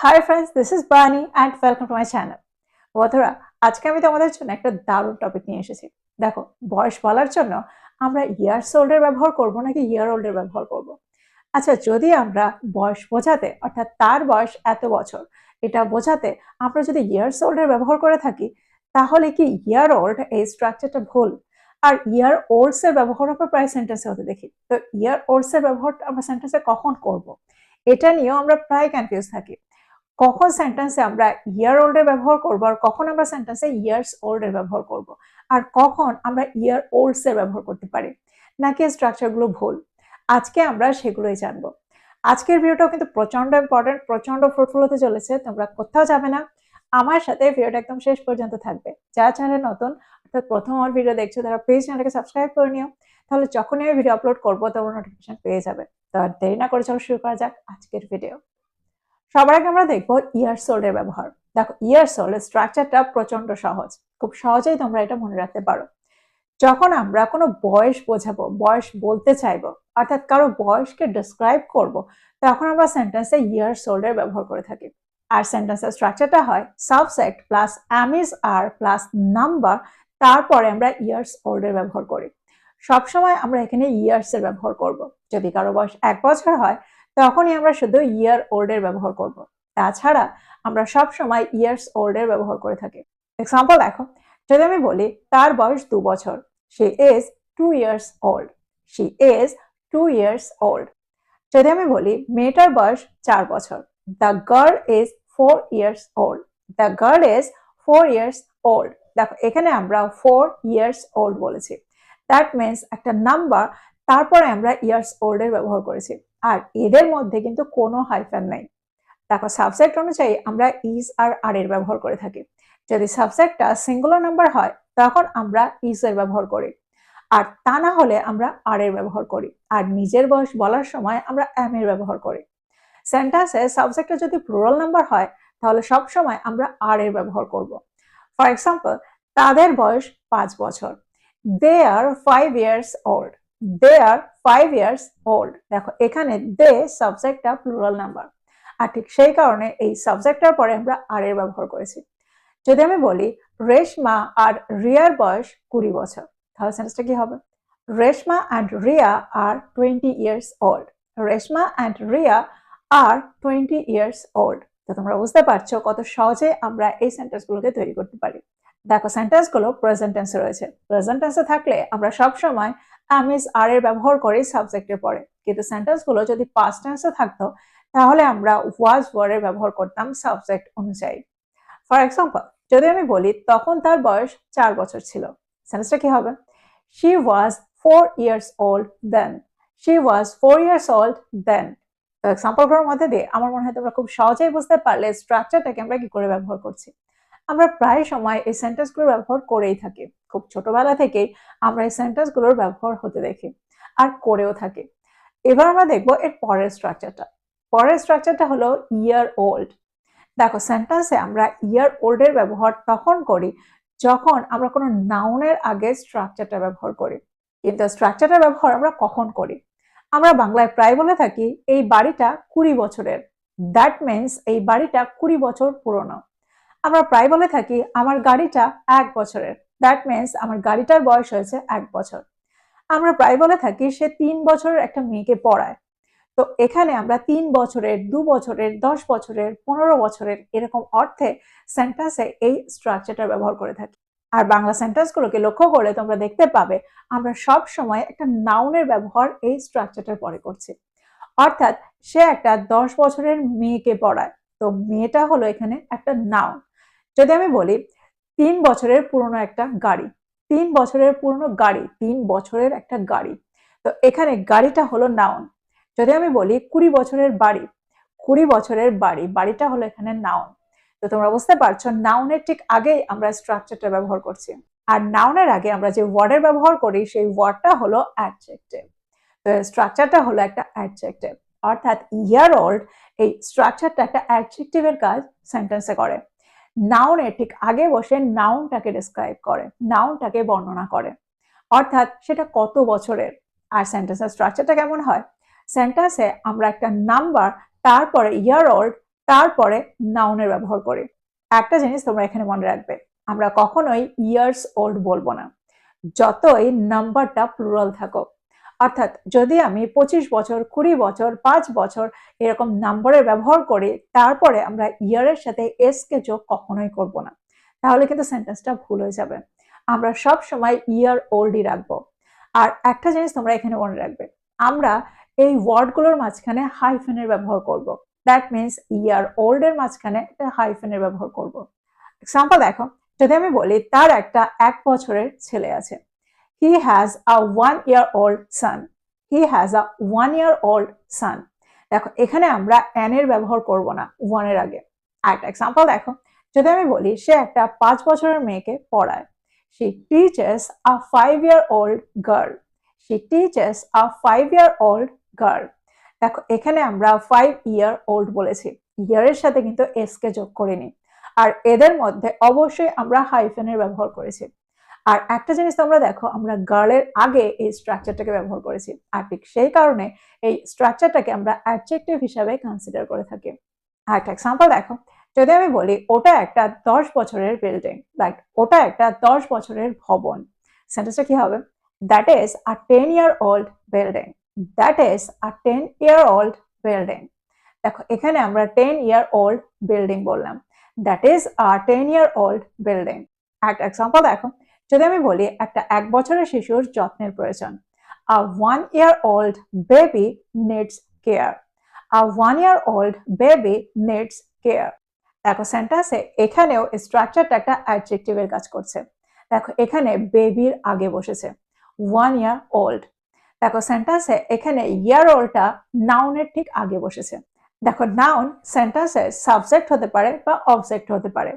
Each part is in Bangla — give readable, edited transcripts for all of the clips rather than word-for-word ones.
হাই ফ্রেন্ডস, দিস ইজ বানি and welcome to my channel. বন্ধুরা, আজকে আমি তোমাদের জন্য একটা দারুণ টপিক নিয়ে এসেছি। দেখো, বয়স বলার জন্য আমরা ইয়ার্স ওল্ডের ব্যবহার করব নাকি ইয়ার ওল্ডের ব্যবহার করব? আচ্ছা, যদি আমরা বয়স বোঝাতে অর্থাৎ তার বয়স এত বছর এটা বোঝাতে আমরা যদি ইয়ার্স ওল্ডের ব্যবহার করে থাকি, তাহলে কি ইয়ার ওল্ড এই স্ট্রাকচারটা ভুল? আর ইয়ার ওল্ডস এর ব্যবহার আমরা প্রায় সেন্টেন্সে হতে দেখি। তো ইয়ার ওল্ডস এর ব্যবহার আমরা সেন্টেন্সে কখন করব? এটা নিয়েও আমরা প্রায় কনফিউজ থাকি। কখন সেন্টেন্সে আমরা ইয়ার ওল্ড এর ব্যবহার করব আর কখন আমরা সেন্টেন্সে ইয়ার্স ওল্ড এর ব্যবহার করব, আর কখন আমরা ইয়ার ওল্ডস এর ব্যবহার করতে পারি, নাকি স্ট্রাকচার গুলো ভুল? আজকে আমরা সেগুলোই জানবো। আজকের ভিডিওটাও কিন্তু প্রচন্ড ইম্পর্টেন্ট, প্রচন্ড ফ্রুটফুল হতে চলেছে। তোমরা কোথাও যাবে না, আমার সাথে ভিডিওটা একদম শেষ পর্যন্ত থাকবে। যারা চ্যানেলে নতুন অর্থাৎ প্রথম আমার ভিডিও দেখছো তারা প্লিজ চ্যানেলটাকে সাবস্ক্রাইব করে নিও, তাহলে যখনই আমি ভিডিও আপলোড করবো তোমরা নোটিফিকেশন পেয়ে যাবে। তো আর দেরি না করে চলো শুরু করা যাক আজকের ভিডিও। সবার আগে আমরা দেখবো ইয়ার্স ওল্ড এর ব্যবহার। দেখো, ইয়ার্স ওল্ড এর স্ট্রাকচারটা প্রচন্ড সহজ, খুব সহজেই তোমরা এটা মনে রাখতে পারো। যখন আমরা কোনো বয়স বোঝাবো, বয়স বলতে চাইবো, অর্থাৎ কারো বয়সকে ডিসক্রাইব করব, তখন আমরা সেন্টেন্সে ইয়ার্স ওল্ড এর ব্যবহার করে থাকি। আর সেন্টেন্সের স্ট্রাকচারটা হয় সাবজেক্ট প্লাস অ্যামিজ আর প্লাস নাম্বার, তারপরে আমরা ইয়ার্স ওল্ড এর ব্যবহার করি। সবসময় আমরা এখানে ইয়ার্স এর ব্যবহার করব। যদি কারো বয়স 1 বছর হয়, তখনই আমরা শুধু ইয়ার ওল্ড এর ব্যবহার করব। তাছাড়া আমরা সব সময় ইয়ার্স ওল্ড এর ব্যবহার করে থাকি। এক্সাম্পল দেখো, যদি আমি বলি তার বয়স 2 বছর, she is 2 years old, she is 2 years old। যদি আমি বলি মেয়েটার বয়স 4 বছর, the girl is 4 years old, the girl is 4 years old। দেখো, এখানে আমরা 4 years old বলেছি, দ্যাট মিনস একটা নাম্বার, তারপরে আমরা ইয়ার্স ওল্ড এর ব্যবহার করেছি। আর এদের মধ্যে কিন্তু কোনো হাইফেন নাই। দেখো, সাবজেক্ট অনুযায়ী আমরা ইজ আর আর এর ব্যবহার করে থাকি। যদি সাবজেক্টটা সিঙ্গুলার নাম্বার হয় তখন আমরা ইজ এর ব্যবহার করি, আর তা না হলে আমরা আর এর ব্যবহার করি। আর নিজের বয়স বলার সময় আমরা এম এর ব্যবহার করি। সেন্টেন্সে সাবজেক্টটা যদি প্লুরাল নাম্বার হয় তাহলে সব সময় আমরা আর এর ব্যবহার করব। ফর এক্সাম্পল, তাদের বয়স 5 বছর, দে আর 5 years old, দে আর 5 years old। দেখো, এখানে দে সাবজেক্টটা প্লুরাল নাম্বার, আর ঠিক সেই কারণে এই সাবজেক্টটার পরে আমরা আর এর ব্যবহার করেছি। যদি আমি বলি রেশমা আর রিয়ার বয়স 20 বছর, তাহলে সেন্টেন্সটা কি হবে? Reshma and Riya are 20 years old, Reshma and Riya are 20 years old। তো তোমরা বুঝতে পারছো কত সহজে আমরা এই সেন্টেন্সগুলোকে তৈরি করতে পারি। দেখো, সেন্টেন্সগুলো প্রেজেন্ট টেন্সে রয়েছে। প্রেজেন্ট টেন্সে থাকলে আমরা সব সময় আমিজ আর এর ব্যবহার করি সাবজেক্টের পরে, কিন্তু সেন্টেন্সগুলো যদি পাস্ট টেন্সে থাকতো তাহলে আমরা ওয়াজ ওয়ার্ডের ব্যবহার করতাম সাবজেক্ট অনুযায়ী। ফর এক্সাম্পল, যদি আমি বলি তখন তার বয়স 4 বছর ছিল, সেন্টেন্সটা কি হবে? She was 4 years old then, she was 4 years old then। তো এক্সাম্পলগুলোর মধ্যে দিয়ে আমার মনে হয় তোমরা খুব সহজেই বুঝতে পারলে স্ট্রাকচারটাকে আমরা কি করে ব্যবহার করছি। আমরা প্রায় সময় এই সেন্টেন্সগুলোর ব্যবহার করেই থাকি। খুব ছোটবেলা থেকেই আমরা এই সেন্টেন্সগুলোর ব্যবহার হতে দেখি আর করেও থাকি। এবার আমরা দেখবো এর পরের স্ট্রাকচারটা। পরের স্ট্রাকচারটা হলো ইয়ার ওল্ড। দেখো, সেন্টেন্সে আমরা ইয়ার ওল্ড এর ব্যবহার তখন করি যখন আমরা কোনো নাউনের আগে স্ট্রাকচারটা ব্যবহার করি। কিন্তু স্ট্রাকচারটার ব্যবহার আমরা কখন করি? আমরা বাংলায় প্রায় বলে থাকি এই বাড়িটা 20 বছরের, দ্যাট মিনস এই বাড়িটা 20 বছর পুরনো। আমরা প্রায় বলে থাকি আমার গাড়িটা 1 বছরের, দ্যাট মিনস আমার গাড়িটার বয়স হয়েছে 1 বছর। আমরা প্রায় বলে থাকি সে 3 বছরের একটা মেয়েকে পড়ায়। তো এখানে আমরা 3 বছরের, 2 বছরের, 10 বছরের, 15 বছরের এরকম অর্থে সেন্টেন্সে এই স্ট্রাকচারটা ব্যবহার করে থাকি। আর বাংলা সেন্টেন্সগুলোকে লক্ষ্য করলে তোমরা দেখতে পাবে আমরা সব সময় একটা নাউনের ব্যবহার এই স্ট্রাকচারটার পরে করছি। অর্থাৎ সে একটা 10 বছরের মেয়েকে পড়ায়, তো মেয়েটা হলো এখানে একটা নাউন। যদি আমি বলি 3 বছরের পুরনো একটা গাড়ি, 3 বছরের পুরনো গাড়ি, 3 বছরের একটা গাড়ি, তো এখানে গাড়িটা হলো নাউন। যদি আমি বলি 20 বছরের বাড়ি, 20 বছরের বাড়ি, বাড়িটা হলো এখানে নাউন। তো তোমরা বুঝতে পারছো নাউনের ঠিক আগেই আমরা স্ট্রাকচারটা ব্যবহার করছি। আর নাউনের আগে আমরা যে ওয়ার্ডের ব্যবহার করি সেই ওয়ার্ডটা হলো অ্যাডজেক্টিভ। তো স্ট্রাকচারটা হলো একটা অ্যাডজেক্টিভ, অর্থাৎ ইয়ার ওল্ড এই স্ট্রাকচারটা একটা অ্যাডজেক্টিভের কাজ সেন্টেন্সে করে। নাউনের ঠিক আগে বসে নাউনটাকে ডিসক্রাইব করে, নাউনটাকে বর্ণনা করে, অর্থাৎ সেটা কত বছরের। আর সেন্টেন্সের স্ট্রাকচারটা কেমন হয়? সেন্টেন্সে আমরা একটা নাম্বার, তারপরে ইয়ার ওল্ড, তারপরে নাউনের ব্যবহার করি। একটা জিনিস তোমরা এখানে মনে রাখবে, আমরা কখনোই ইয়ার্স ওল্ড বলবো না, যতই নাম্বারটা প্লুরাল থাকুক। অর্থাৎ যদি আমি 25 বছর, 20 বছর, 5 বছর এরকম নাম্বারের ব্যবহার করি, তারপরে আমরা ইয়ারের সাথে এস কে যোগ কখনোই করব না, তাহলে কিন্তু সেন্টেন্সটা ভুল হয়ে যাবে। আমরা সব সময় ইয়ার ওল্ডই রাখবো। আর একটা জিনিস তোমরা এখানে মনে রাখবে, আমরা এই ওয়ার্ডগুলোর মাঝখানে হাইফেনের ব্যবহার করব। দ্যাট মিনস ইয়ার ওল্ড এর মাঝখানে একটা হাইফেনের ব্যবহার করব। এক্সাম্পল দেখো, যদি আমি বলি তার একটা 1 বছরের ছেলে আছে, he has a 1-year-old son, he has a 1-year-old son। দেখো এখানে আমরা an এর ব্যবহার করব না one এর আগে। একটা এক্সাম্পল দেখো, যদি আমি বলি সে একটা 5 বছরের মেয়েকে পড়ায়, she teaches a 5-year-old girl, she teaches a 5-year-old girl। দেখো এখানে আমরা 5-year-old বলেছি, ইয়ারের সাথে কিন্তু এস কে যোগ করিনি, আর এদের মধ্যে অবশ্যই আমরা হাইফেনের ব্যবহার করেছি। আর একটা জিনিস তোমরা দেখো, আমরা গার্লের আগে এই স্ট্রাকচারটাকে ব্যবহার করেছি, আর ঠিক সেই কারণে এই স্ট্রাকচারটাকে আমরা অ্যাডজেক্টিভ হিসাবে কনসিডার করে থাকি। আর একটা এক্সাম্পল দেখো, যদি আমি বলি ওটা একটা 10 বছরের বিল্ডিং, রাইট, ওটা একটা 10 বছরের ভবন, সেন্টেন্সটা কি হবে? That is a 10-year-old building, that is a 10-year-old building. দেখো এখানে আমরা 10-year-old বিল্ডিং বললাম, that is a 10-year-old building. একটা এক্সাম্পল দেখো, যদি আমি বলি একটা 1 বছরের শিশুর যত্নের প্রয়োজন, a 1-year-old baby needs care, a 1-year-old baby needs care। দেখো সেন্টেন্সে এখানেও স্ট্রাকচারটা একটা অ্যাডজেক্টিভের কাজ করছে। দেখো এখানে বেবির আগে বসেছে 1-year-old। দেখো সেন্টেন্সে এখানে ইয়ার ওল্ডটা নাউনের ঠিক আগে বসেছে। দেখো নাউন সেন্টেন্সের সাবজেক্ট হতে পারে বা অবজেক্ট হতে পারে।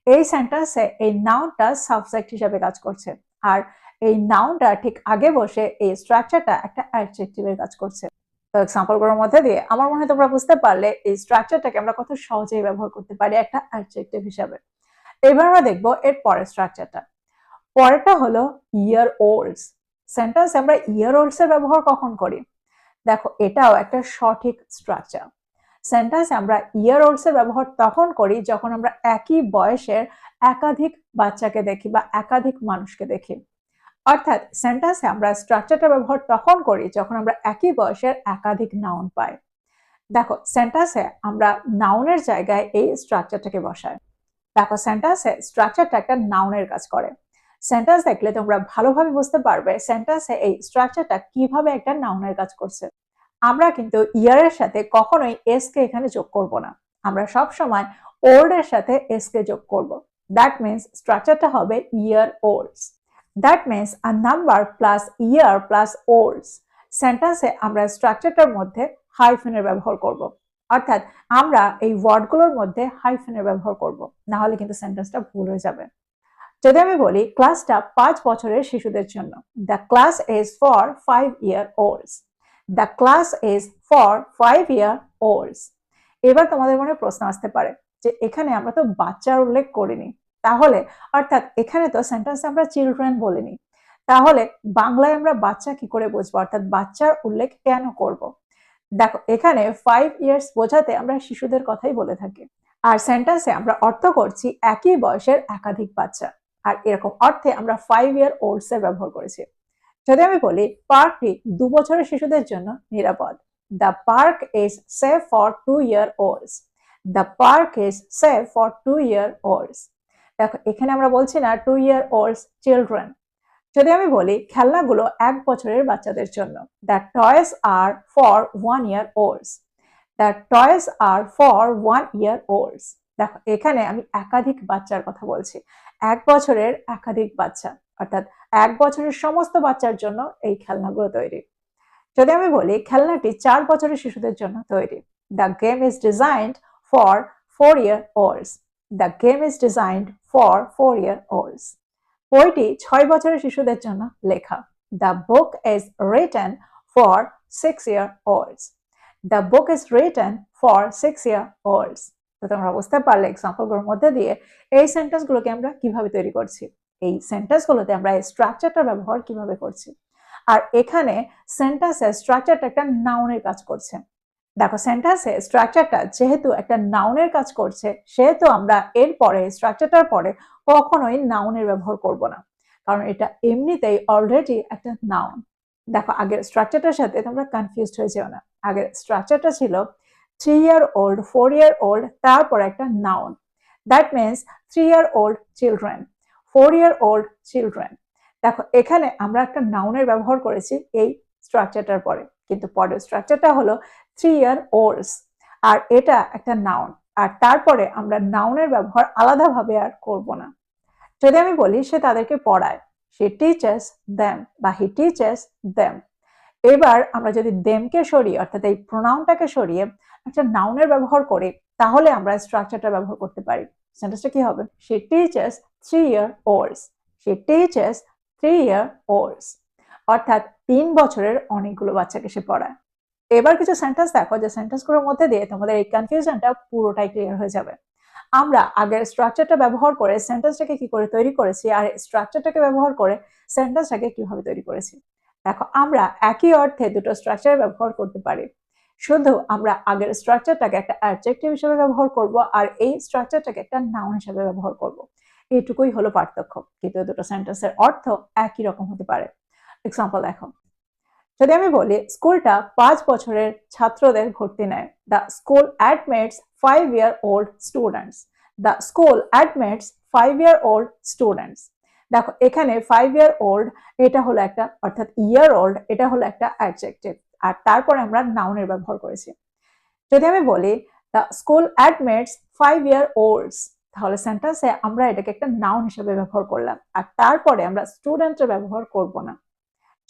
এই সেন্টেন্সে এই নাউনটা সাবজেক্ট হিসেবে কাজ করছে, আর এই নাউনটা ঠিক আগে বসে এই স্ট্রাকচারটা একটা অ্যাডজেক্টিভের কাজ করছে। তো এক্সাম্পলগুলোর মধ্যে দিয়ে আমার মনে হয় তোমরা বুঝতে পারলে এই স্ট্রাকচারটাকে আমরা কত সহজেই ব্যবহার করতে পারি একটা অ্যাডজেক্টিভ হিসাবে। এবার আমরা দেখবো এর পরের স্ট্রাকচারটা। পরেরটা হলো ইয়ার ওল্ডস। সেন্টেন্স আমরা ইয়ার ওল্ডস এর ব্যবহার কখন করি? দেখো এটাও একটা সঠিক স্ট্রাকচার। সেন্টেন্স আমরা ইয়ার ওল্ডস এর ব্যবহার তখন করি যখন আমরা একই বয়সের একাধিক বাচ্চাকে দেখি বা একাধিক মানুষকে দেখি। অর্থাৎ সেন্টেন্সে আমরা স্ট্রাকচারটা ব্যবহার তখন করি যখন আমরা একই বয়সের একাধিক নাউন পাই। দেখো সেন্টেন্সে আমরা নাউনের জায়গায় এই স্ট্রাকচারটাকে বসাই। দেখো সেন্টেন্সে স্ট্রাকচারটা একটা নাউনের কাজ করে। সেন্টেন্স দেখলে তোমরা ভালোভাবে বুঝতে পারবে সেন্টেন্সে এই স্ট্রাকচারটা কিভাবে একটা নাউনের কাজ করছে। আমরা কিন্তু ইয়ারের সাথে কখনোই এস কে এখানে যোগ করব না, আমরা সব সময় ওল্ড এর সাথে এস কে যোগ করব। দ্যাট মিন্স স্ট্রাকচারটা হবে year olds. That means a number plus year plus olds. সেন্টেন্সে আমরা স্ট্রাকচারটার মধ্যে হাইফেনের ব্যবহার করব, অর্থাৎ আমরা এই ওয়ার্ডগুলোর মধ্যে হাইফেনের ব্যবহার করব, না হলে কিন্তু সেন্টেন্সটা ভুল হয়ে যাবে। যদি আমি বলি ক্লাসটা 5 বছরের শিশুদের জন্য, the class is for 5-year-olds, the class is for 5-year-olds। এবার তোমাদের মনে প্রশ্ন আসতে পারে যে এখানে আমরা তো বাচ্চার উল্লেখ করিনি, তাহলে অর্থাৎ এখানে তো সেন্টেন্সে আমরা চিলড্রেন বলিনি, তাহলে বাংলায় আমরা বাচ্চা কি করে বুঝবো, অর্থাৎ বাচ্চার উল্লেখ কেন করব? দেখো এখানে 5 ইয়ার্স বোঝাতে আমরা শিশুদের কথাই বলে থাকি, আর সেন্টেন্সে আমরা অর্থ করছি একই বয়সের একাধিক বাচ্চা, আর এরকম অর্থে আমরা 5-year-olds এর ব্যবহার করেছি। যদি আমি বলি পার্কটি 2 বছরের শিশুদের জন্য নিরাপদ, the park is safe for 2-year-olds, the park is safe for 2-year-olds। দেখো এখানে আমরা বলছি না 2-year-olds চিলড্রেন। যদি আমি বলি খেলনাগুলো 1 বছরের বাচ্চাদের জন্য, the toys are for 1-year-olds, the toys are for 1-year-olds। দেখো এখানে আমি একাধিক বাচ্চার কথা বলছি, 1 বছরের একাধিক বাচ্চা, অর্থাৎ 1 বছরের সমস্ত বাচ্চার জন্য এই খেলনাগুলো তৈরি। যদি আমি বলি খেলনাটি 4 বছরের শিশুদের জন্য তৈরি, the game is designed for 4-year-olds, the game is designed for 4-year-olds। বইটি 6 বছরের শিশুদের জন্য লেখা, the book is written for 6-year-olds, the book is written for 6-year-olds। তো তোমরা বুঝতে পারলে এক্সাম্পলগুলোর মধ্যে দিয়ে এই সেন্টেন্সগুলোকে আমরা কিভাবে তৈরি করছি, এই সেন্টেন্সগুলোতে আমরা এই স্ট্রাকচারটার ব্যবহার কিভাবে করছি। আর এখানে সেন্টেন্সের স্ট্রাকচারটা একটা নাউনের কাজ করছে। দেখো সেন্টেন্সে স্ট্রাকচারটা যেহেতু একটা নাউনের কাজ করছে সেহেতু আমরা এর পরে স্ট্রাকচারটার পরে কখনোই নাউনের ব্যবহার করব না, কারণ এটা এমনিতেই অলরেডি একটা নাউন। দেখো আগের স্ট্রাকচারটার সাথে তোমরা কনফিউজড হয়ে যেও না। আগের স্ট্রাকচারটা ছিল 3-year-old, 4-year-old, তারপর একটা noun. That means 3-year-old children, 4-year-old children. দেখো এখানে আমরা একটা নাউনের ব্যবহার করেছি এই স্ট্রাকচারটার পরে, কিন্তু পরের স্ট্রাকচারটা হলো 3-year-olds, আর এটা একটা নাউন, আর তারপরে আমরা নাউনের ব্যবহার আলাদাভাবে আর করব না। যদি আমি বলি সে তাদেরকে পড়ায়, she teaches them বা he teaches them, এবার আমরা যদি দেমকে সরিয়ে অর্থাৎ এই প্রোনাউনটাকে সরিয়ে একটা নাউনের ব্যবহার করি তাহলে আমরা স্ট্রাকচারটা ব্যবহার করতে পারি। সেন্টেন্সটা কি হবে? she teaches 3-year-olds, she teaches 3-year-olds, অর্থাৎ 3 বছরের অনেকগুলো বাচ্চাকে সে পড়ায়। এবার কিছু সেন্টেন্স দেখো যে সেন্টেন্সগুলোর মধ্যে দিয়ে তোমাদের এই কনফিউশনটা পুরোটাই ক্লিয়ার হয়ে যাবে। আমরা আগের স্ট্রাকচারটা ব্যবহার করে সেন্টেন্সটাকে কি করে তৈরি করেছি আর স্ট্রাকচারটাকে ব্যবহার করে সেন্টেন্সটাকে কিভাবে তৈরি করেছি। দেখো আমরা একই অর্থে দুটো স্ট্রাকচার ব্যবহার করতে পারি, শুধু আমরা আগের স্ট্রাকচারটাকে একটা অ্যাডজেক্টিভ হিসেবে ব্যবহার করব আর এই স্ট্রাকচারটাকে একটা নাউন হিসেবে ব্যবহার করব। এইটুকুই হলো পার্থক্য, কিন্তু দুটো সেন্টেন্সের অর্থ একই রকম হতে পারে। এক্সাম্পল দেখো, যদি আমি বলি স্কুলটা 5 বছরের ছাত্রদের ভর্তি নেয়, the school admits 5-year-old students, the school admits 5-year-old students. দেখো এখানে 5-year-old এটা হলো একটা, অর্থাৎ year-old এটা হলো একটা অ্যাডজেক্টিভ, আর তারপরে আমরা নাউনের ব্যবহার করেছি। যদি আমি বলি দ্য স্কুল অ্যাডমিটস 5-year-olds, তাহলে সেন্টেন্সে আমরা এটাকে একটা নাউন হিসেবে ব্যবহার করলাম, আর তারপরে আমরা স্টুডেন্টের ব্যবহার করব না।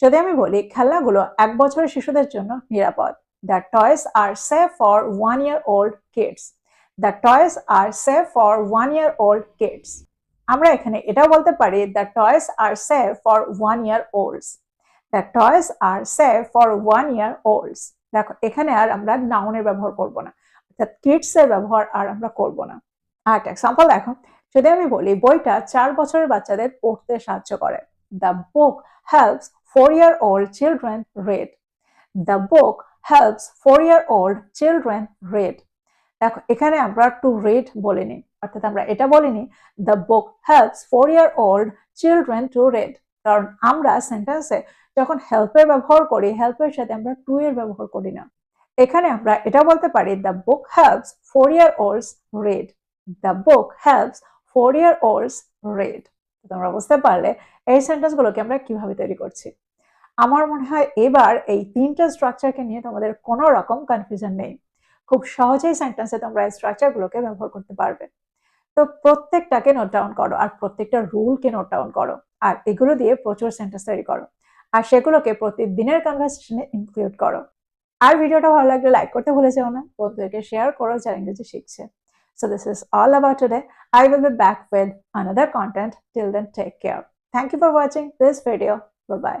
যদি আমি বলি খেলনাগুলো 1 বছরের শিশুদের জন্য নিরাপদ, the toys are safe for 1-year-old kids, the toys are safe for 1-year-old kids. আমরা এখানে এটাও বলতে পারি the toys are safe for 1-year-olds, the toys are safe for 1-year-olds। দেখো এখানে আর আমরা নাউনের ব্যবহার করব না, অর্থাৎ কিডস এর ব্যবহার আর আমরা করব না। আর এক্সাম্পল দেখো, যদি আমি বলি বইটা 4 বছরের বাচ্চাদের পড়তে সাহায্য করে, the book helps 4-year-old children read, the book helps 4-year-old children read। দেখো এখানে আমরা টু রিড বলিনি, অর্থাৎ আমরা এটা বলিনি the book helps 4-year-old children to read, কারণ আমরা সেন্টেন্সে যখন হেল্পের ব্যবহার করি হেল্পের সাথে আমরা টু এর ব্যবহার করি না। এখানে আমরা এটা বলতে পারি the book helps 4-year-olds read, the book helps 4-year-olds read। তোমরা বুঝতে পারলে এই সেন্টেন্সগুলোকে আমরা কিভাবে তৈরি করছি। আমার মনে হয় এবার এই 3টা স্ট্রাকচারকে নিয়ে তোমাদের কোনো রকম কনফিউশন নেই, খুব সহজেই সেন্টেন্সে তোমরা এই স্ট্রাকচারগুলোকে ব্যবহার করতে পারবে। তো প্রত্যেকটাকে নোট ডাউন করো আর প্রত্যেকটা রুলকে নোট ডাউন করো, আর এগুলো দিয়ে প্রচুর সেন্টেন্স তৈরি করো, আর সেগুলোকে প্রতিদিনের কনভারসেশনে ইনক্লুড করো। আর ভিডিওটা ভালো লাগলে লাইক করতে ভুলে যেও না, বন্ধুদেরকে শেয়ার করো যারা ইংরেজি শিখছে। So this is all about today. I will be back with another content. Till then, take care. Thank you for watching this video. Bye bye.